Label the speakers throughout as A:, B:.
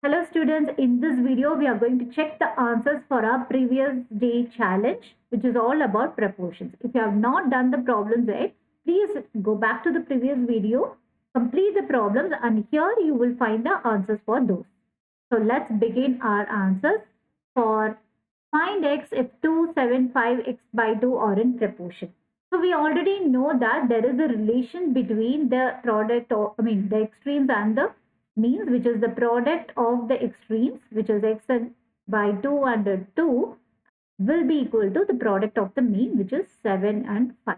A: Hello students, in this video we are going to check the answers for our previous day challenge, which is all about proportions. If you have not done the problems yet, please go back to the previous video, complete the problems, and here you will find the answers for those. So let's begin our answers for find x if 2, 7, 5, x by 2 are in proportion. So we already know that there is a relation between the product of, the extremes and the means, which is the product of the extremes, which is x by 2 under 2 will be equal to the product of the mean, which is 7 and 5.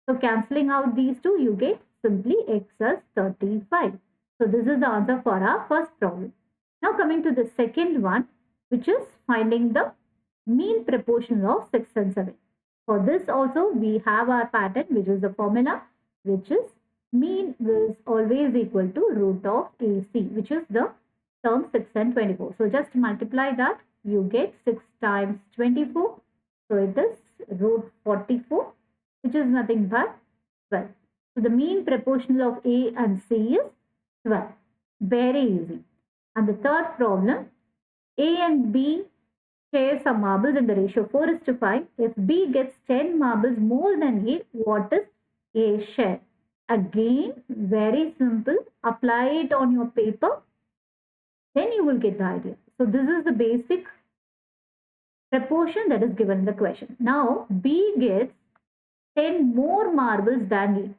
A: So cancelling out these two, you get simply x as 35. So this is the answer for our first problem. Now coming to the second one, which is finding the mean proportion of 6 and 7. For this also we have our pattern, which is the formula, which is mean is always equal to root of AC, which is the term 6 and 24. So just multiply that, you get 6 times 24. So it is root 44, which is nothing but 12. So the mean proportional of A and C is 12. Very easy. And the third problem, A and B share some marbles in the ratio 4:5. If B gets 10 marbles more than A, what is A share? Again, very simple. Apply it on your paper, then you will get the idea. So this is the basic proportion that is given in the question. Now B gets 10 more marbles than A.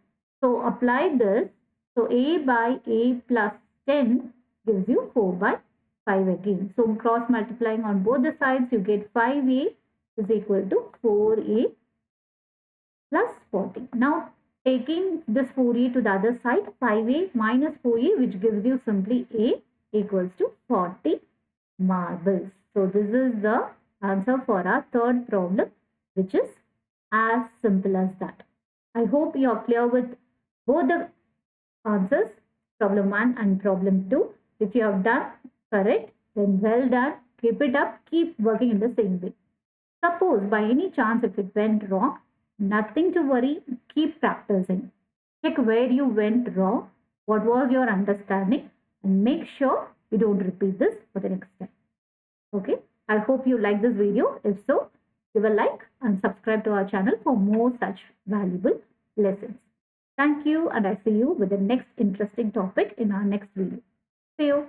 A: So apply this. So A by A plus 10 gives you 4 by 5 again. So cross multiplying on both the sides, you get 5A is equal to 4A plus 40. Now taking this 4A to the other side, 5A minus 4A, which gives you simply A equals to 40 marbles. So this is the answer for our third problem, which is as simple as that. I hope you are clear with both the answers, problem 1 and problem 2. If you have done correct, then well done. Keep it up. Keep working in the same way. Suppose by any chance if it went wrong, nothing to worry. Keep practicing. Check where you went wrong, what was your understanding, and make sure you don't repeat this for the next time. Okay. I hope you like this video. If so, give a like and subscribe to our channel for more such valuable lessons. Thank you, and I see you with the next interesting topic in our next video. See you.